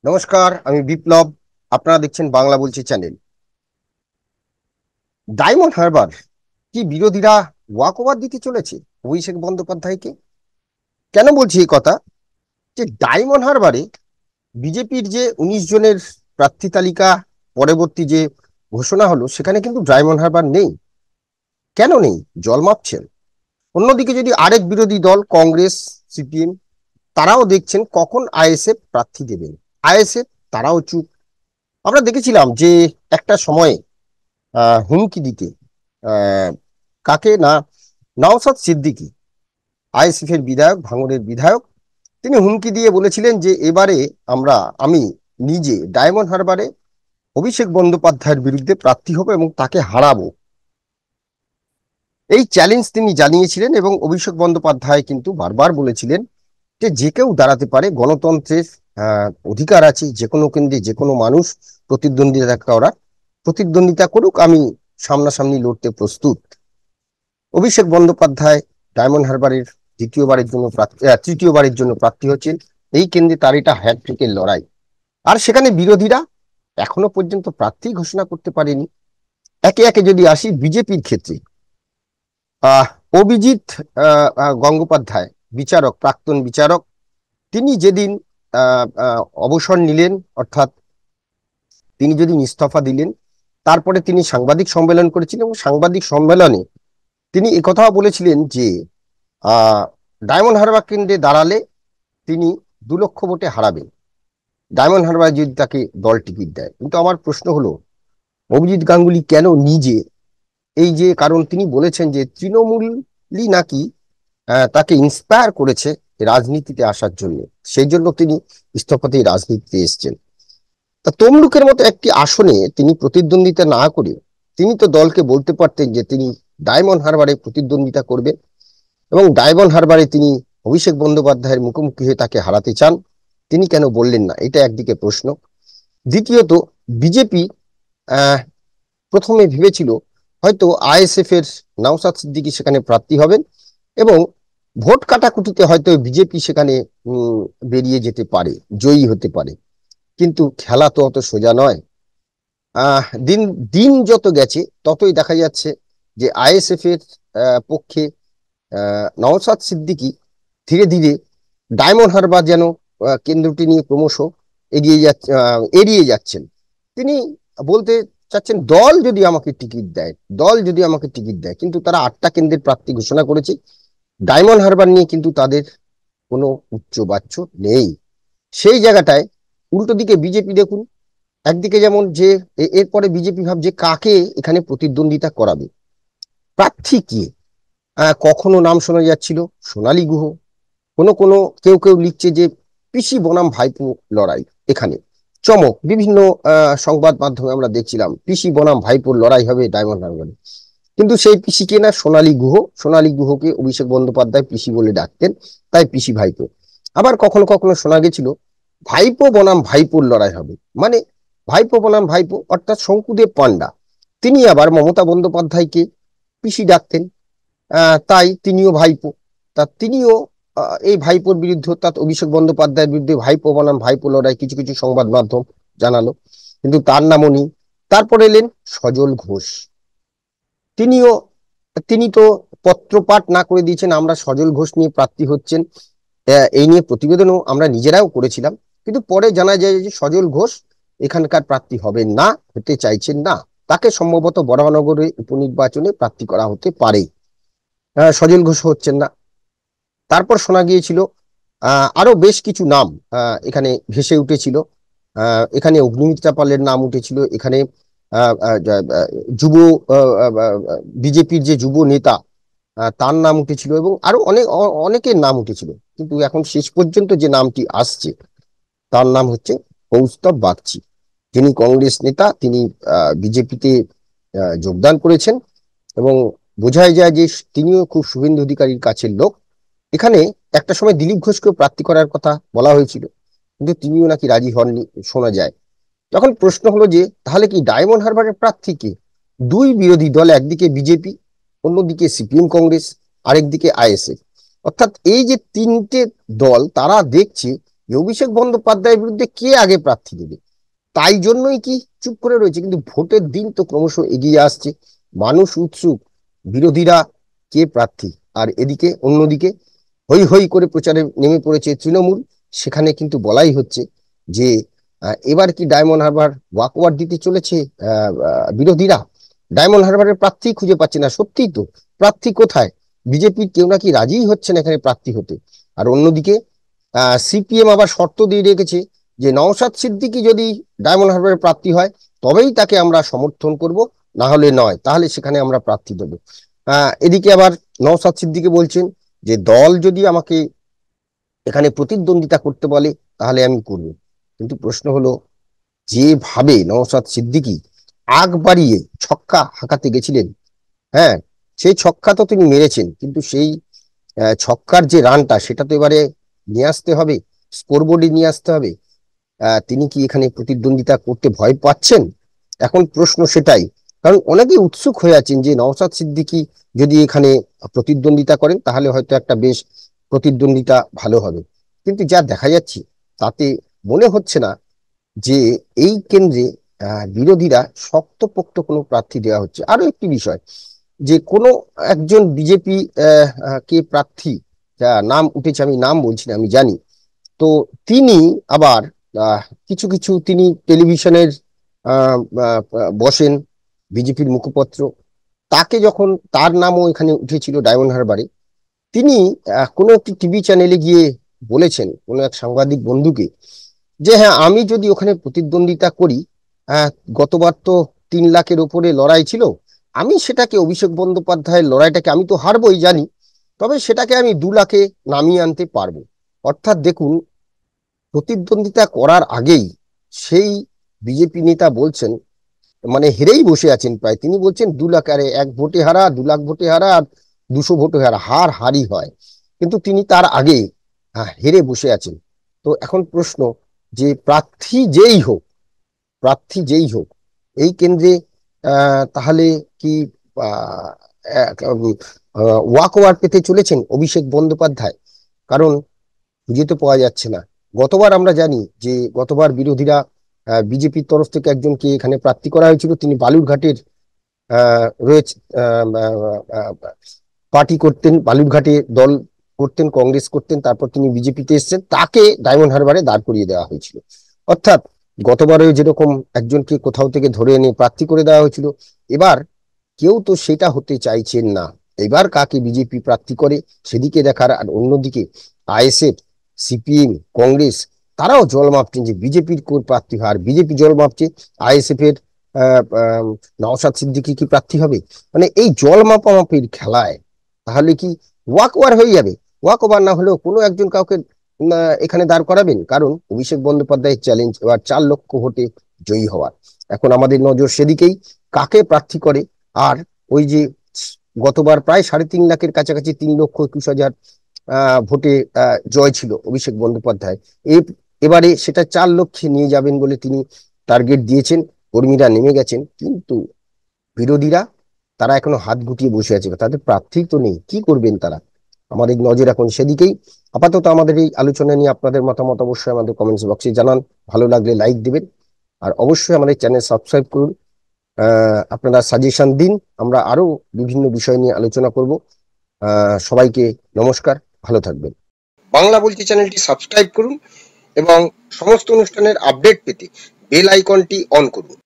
নমস্কার, আমি বিপ্লব। আপনারা দেখছেন বাংলা বলছি চ্যানেল। ডায়মন্ড হারবার কি বিরোধীরা ওয়াক ওভার দিতে চলেছে অভিষেক বন্দ্যোপাধ্যায়কে? কেন বলছি এই কথা? যে ডায়মন্ড হারবারে বিজেপির যে 19 জনের প্রার্থী তালিকা পরবর্তী যে ঘোষণা হলো, সেখানে কিন্তু ডায়মন্ড হারবার নেই। কেন নেই? জল মাপছেন। অন্যদিকে যদি আরেক বিরোধী দল কংগ্রেস, সিপিএম, তারাও দেখছেন কখন আইএসএফ প্রার্থী দেবেন। আইএসএফ তারাও চুপ। আমরা দেখেছিলাম যে একটা সময়ে হুমকি দিতে, আহ, কাকে না, নওশাদ সিদ্দিকী, আইএসএফ এর বিধায়ক, ভাঙড়ের বিধায়ক, তিনি হুমকি দিয়ে বলেছিলেন যে এবারে আমি নিজে ডায়মন্ড হারবারে অভিষেক বন্দ্যোপাধ্যায়ের বিরুদ্ধে প্রার্থী হব এবং তাকে হারাবো। এই চ্যালেঞ্জ তিনি জানিয়েছিলেন এবং অভিষেক বন্দ্যোপাধ্যায় কিন্তু বারবার বলেছিলেন যে যে কেউ দাঁড়াতে পারে, গণতন্ত্রের অধিকার আছে, যে কোনো কেন্দ্রে যে কোনো মানুষ প্রতিদ্বন্দ্বিতা করুক, আমি সামনাসামনি লড়তে প্রস্তুত। অভিষেক বন্দ্যোপাধ্যায় ডায়মন্ড হারবারের তৃতীয়বারের জন্য প্রার্থী হচ্ছেন। এই কেন্দ্রে তার এটা হ্যাটট্রিকের লড়াই। আর সেখানে বিরোধীরা এখনো পর্যন্ত প্রার্থী ঘোষণা করতে পারেনি। একে একে যদি আসি বিজেপির ক্ষেত্রে, আহ অভিজিৎ গঙ্গোপাধ্যায়, বিচারক, প্রাক্তন বিচারক, তিনি যেদিন অবসর নিলেন, অর্থাৎ তিনি যেদিন ইস্তফা দিলেন, তারপরে তিনি সাংবাদিক সম্মেলন করেছিলেন এবং সাংবাদিক সম্মেলনে তিনি একথাও বলেছিলেন যে আহ ডায়মন্ড হারবার কেন্দ্রে দাঁড়ালে তিনি 2 লক্ষ ভোটে হারাবেন, ডায়মন্ড হারবার যদি তাকে দল টিকিট দেয়। কিন্তু আমার প্রশ্ন হলো, অভিজিৎ গাঙ্গুলি কেন নিজে, এই যে কারণ তিনি বলেছেন যে তৃণমূলই নাকি তাকে ইন্সপায়ার করেছে রাজনীতিতে আসার জন্য, সেই জন্য তিনি ইস্তফাতেই রাজনীতিতে এসেছেন। তা তমলুকের মতো একটি আসনে তিনি প্রতিদ্বন্দ্বিতা না করে তিনি তো দলকে বলতে পারতেন যে তিনি ডায়মন্ড হারবারে প্রতিদ্বন্দ্বিতা করবেন এবং ডায়মন্ড হারবারে তিনি অভিষেক বন্দ্যোপাধ্যায়ের মুখোমুখি হয়ে তাকে হারাতে চান। তিনি কেন বললেন না? এটা একদিকে প্রশ্ন। দ্বিতীয়ত, বিজেপি আহ প্রথমে ভেবেছিল হয়তো আইএসএফ এর নওশাদ সিদ্দিকী সেখানে প্রার্থী হবেন এবং ভোট কাটাকুটিতে হয়তো বিজেপি সেখানে বেরিয়ে যেতে পারে, জয়ী হতে পারে। কিন্তু খেলা তো অত সোজা নয়। দিন দিন যত গেছে ততই দেখা যাচ্ছে যে আইএসএফ এর পক্ষে নওশাদ সিদ্দিকী ধীরে ধীরে ডায়মন্ড হারবার যেন কেন্দ্রটি নিয়ে ক্রমশ এড়িয়ে যাচ্ছেন। তিনি বলতে চাচ্ছেন দল যদি আমাকে টিকিট দেয়, কিন্তু তারা 8টা কেন্দ্রের প্রার্থী ঘোষণা করেছে। ডায়মন্ড হারবার নিয়ে কিন্তু তাদের কোনো উচ্চবাচ্য নেই। সেই জায়গাটায় উল্টো দিকে বিজেপি দেখুন, একদিকে যেমন যে এরপরে বিজেপি ভাবছে কাকে এখানে প্রতিদ্বন্দ্বিতা করাবে, প্রার্থী কি। কখনো নাম শোনা যাচ্ছিল সোনালী গুহ, কোনো কোনো কেউ কেউ লিখছে যে পিসি বনাম ভাইপো লড়াই। এখানে চমক, বিভিন্ন সংবাদ মাধ্যমে আমরা দেখছিলাম পিসি বনাম ভাইপোর লড়াই হবে ডায়মন্ড হারবারে। কিন্তু সেই পিসিকে না সোনালী গুহ, সোনালী গুহকে অভিষেক বন্দ্যোপাধ্যায় পিসি বলে ডাকতেন, তাই পিসি ভাইপো। আবার কখনো কখনো শোনা গেছিল ভাইপো বনাম ভাইপোর লড়াই হবে, মানে ভাইপো বনাম ভাইপো, অর্থাৎ শঙ্কুদেব পান্ডা তিনি আবার মমতা বন্দ্যোপাধ্যায়কে পিসি ডাকতেন, তাই তিনিও ভাইপো। তা তিনিও এই ভাইপোর বিরুদ্ধে, অর্থাৎ অভিষেক বন্দ্যোপাধ্যায়ের বিরুদ্ধে ভাইপো বনাম ভাইপো লড়াই কিছু কিছু সংবাদ মাধ্যম জানালো, কিন্তু তার নামও নেই। তারপর এলেন সজল ঘোষ, তিনিও তিনি তো পত্রপাঠ না করে দিয়েছেন আমরা সজল ঘোষ নিয়ে প্রার্থী হচ্ছেন। এই নিয়ে প্রতিবেদনও আমরা নিজেরাও করেছিলাম, কিন্তু পরে জানা যায় যে সজল ঘোষ এখানকার প্রার্থী হবেন না, হতে চাইছেন না। তাকে সম্ভবত বরাহনগরে উপনির্বাচনে প্রার্থী করা হতে পারে। সজল ঘোষ হচ্ছেন না। তারপর শোনা গিয়েছিল আরো বেশ কিছু নাম এখানে ভেসে উঠেছিল। এখানে অগ্নিমিত্রা পালের নাম উঠেছিল, এখানে যুব বিজেপির যে যুব নেতা তার নাম উঠেছিল এবং আরো অনেকের নাম উঠেছিল। কিন্তু এখন শেষ পর্যন্ত যে নামটি আসছে তার নাম হচ্ছে কৌস্তব বাগচি, যিনি কংগ্রেস নেতা, তিনি বিজেপিতে যোগদান করেছেন এবং বোঝাই যায় যে তিনিও খুব শুভেন্দু অধিকারীর কাছের লোক। এখানে একটা সময় দিলীপ ঘোষকেও প্রার্থী করার কথা বলা হয়েছিল, কিন্তু তিনিও নাকি রাজি হননি শোনা যায়। তখন প্রশ্ন হলো যে তাহলে কি ডায়মন্ড হারবারের প্রার্থী কে? দুই বিরোধী দল, একদিকে বিজেপি, অন্যদিকে সিপিএম কংগ্রেস, আরেকদিকে আইএসএফ, অর্থাৎ এই যে তিনটে দল, তারা দেখছে যে অভিষেক বন্দ্যোপাধ্যায়ের বিরুদ্ধে কে আগে প্রার্থী দেবে, তাই জন্যই কি চুপ করে রয়েছে। কিন্তু ভোটের দিন তো ক্রমশ এগিয়ে আসছে, মানুষ উৎসুক, বিরোধীরা কে প্রার্থী, আর এদিকে অন্যদিকে হই হই করে প্রচারে নেমে পড়েছে তৃণমূল। সেখানে কিন্তু বলাই হচ্ছে যে এবার কি ডায়মন্ড হারবার ওয়াকওভার দিতে চলেছে বিরোধীরা। ডায়মন্ড হারবারের প্রার্থী খুঁজে পাচ্ছে না, সত্যিই তো প্রার্থী কোথায়, বিজেপির কেউ নাকি রাজিই হচ্ছে না এখানে প্রার্থী হতে। আর অন্যদিকে সিপিএম আবার শর্ত দিয়ে রেখেছে যে নওশাদ সিদ্দিকী যদি ডায়মন্ড হারবারের প্রার্থী হয় তবেই তাকে আমরা সমর্থন করব, না হলে নয়, তাহলে সেখানে আমরা প্রার্থী দেবো। এদিকে আবার নওশাদ সিদ্দিকী বলছেন যে দল যদি আমাকে এখানে প্রতিদ্বন্দ্বিতা করতে বলে তাহলে আমি করব। কিন্তু প্রশ্ন হলো, যেভাবে নওশাদ সিদ্দিকী আগ বাড়িয়ে ছক্কা হাঁকাতে গেছিলেন, হ্যাঁ, সেই ছক্কা তো তিনি মেরেছেন, কিন্তু সেই ছক্কার যে রানটা সেটা তো এবারে নিয়ে আসতে হবে, স্কোরবোর্ডে নিয়ে আসতে হবে। তিনি কি এখানে প্রতিদ্বন্দ্বিতা করতে ভয় পাচ্ছেন? এখন প্রশ্ন সেটাই। কারণ অনেকেই উৎসুক হয়ে আছেন যে নওশাদ সিদ্দিকী যদি এখানে প্রতিদ্বন্দ্বিতা করেন তাহলে হয়তো একটা বেশ প্রতিদ্বন্দ্বিতা ভালো হবে। কিন্তু যা দেখা যাচ্ছে তাতে মনে হচ্ছে না যে এই কেন্দ্রে বিরোধীরা শক্তপোক্ত কোনো প্রার্থী দেওয়া হচ্ছে। আরো একটি বিষয়, যে কোনো একজন বিজেপি কে প্রার্থী যা নাম উঠেছে, আমি নাম বলছি না, আমি জানি, তো তিনি আবার আহ, কিছু কিছু তিনি টেলিভিশনের আহ, আহ, বসেন, বিজেপির মুখপত্র, তাকে যখন তার নামও এখানে উঠেছিল ডায়মন্ড হারবারে, তিনি কোনো একটি টিভি চ্যানেলে গিয়ে বলেছেন কোনো এক সাংবাদিক বন্ধুকে যে হ্যাঁ, আমি যদি ওখানে প্রতিদ্বন্দ্বিতা করি, আহ, গতবার তো 3 লাখের উপরে লড়াই ছিল, আমি সেটাকে অভিষেক বন্দ্যোপাধ্যায়ের লড়াইটাকে আমি তো হারবই জানি, তবে সেটাকে আমি 2 লাখে নামিয়ে আনতে পারবো। অর্থাৎ দেখুন, প্রতিদ্বন্দ্বিতা করার আগেই সেই বিজেপি নেতা বলছেন, মানে হেরেই বসে আছেন প্রায়, তিনি বলছেন 2 লাখ, আরে 1 ভোটে হারা, 2 লাখ ভোটে হারা, আর 200 ভোটে হারা, হার হারই হয়। কিন্তু তিনি তার আগে হেরে বসে আছেন। তো এখন প্রশ্ন, যে প্রার্থী যেই হোক এই কেন্দ্রে তাহলে কি ওয়াক ওভার পেতে চলেছেন অভিষেক বন্দ্যোপাধ্যায়? কারণ খুঁজে তো পাওয়া যাচ্ছে না। গতবার আমরা জানি যে গতবার বিরোধীরা বিজেপির তরফ থেকে একজনকে এখানে প্রার্থী করা হয়েছিল, তিনি বালুরঘাটের রয়েছে, পার্টি করতেন, বালুরঘাটে দল করতেন, কংগ্রেস করতেন, তারপর তিনি বিজেপিতে এসেছেন, তাকে ডায়মন্ড হারবারে দাঁড় করিয়ে দেওয়া হয়েছিল। অর্থাৎ গতবারে যেরকম একজনকে কোথাও থেকে ধরে এনে প্রার্থী করে দেওয়া হয়েছিল, এবার কেউ তো সেটা হতে চাইছেন না। এবার কাকে বিজেপি প্রার্থী করে সেদিকে দেখার। আর অন্যদিকে আইএসএফ, সিপিএম, কংগ্রেস, তারাও জল মাপছেন যে বিজেপির কোন প্রার্থী হয়, আর বিজেপি জল মাপছে আইএসএফ এর নওশাদ সিদ্দিকী কি প্রার্থী হবে। মানে এই জল মাপামাপির খেলায় তাহলে কি ওয়াক ওভার হয়ে যাবে? ওয়াক ওভার না হলেও কোনো একজন কাউকে এখানে দাঁড় করাবেন, কারণ অভিষেক বন্দ্যোপাধ্যায়ের চ্যালেঞ্জ এবার 4 লক্ষ ভোটে জয়ী হওয়ার। এখন আমাদের নজর সেদিকেই, কাকে প্রার্থী করে। আর ওই যে গতবার প্রায় 3.5 লাখের কাছাকাছি, 3,21,000 ভোটে জয় ছিল অভিষেক বন্দ্যোপাধ্যায়, এবারে সেটা 4 লক্ষে নিয়ে যাবেন বলে তিনি টার্গেট দিয়েছেন। কর্মীরা নেমে গেছেন, কিন্তু বিরোধীরা তারা এখনো হাত গুটিয়ে বসে আছে, তাদের প্রার্থী তো নেই, কি করবেন তারা। আমাদের নজর এখন সেদিকেই। আপাতত আমাদের এই আলোচনা নিয়ে আপনাদের মতামত অবশ্যই আমাদের কমেন্টস বক্সে জানান, ভালো লাগলে লাইক দিবেন, আর অবশ্যই আমাদের চ্যানেল সাবস্ক্রাইব করুন। আপনারা সাজেশন দিন, আমরা আরো বিভিন্ন বিষয় নিয়ে আলোচনা করব। সবাইকে নমস্কার, ভালো থাকবেন। বাংলা বলছি চ্যানেলটি সাবস্ক্রাইব করুন এবং সমস্ত অনুষ্ঠানের আপডেট পেতে বেল আইকনটি অন করুন।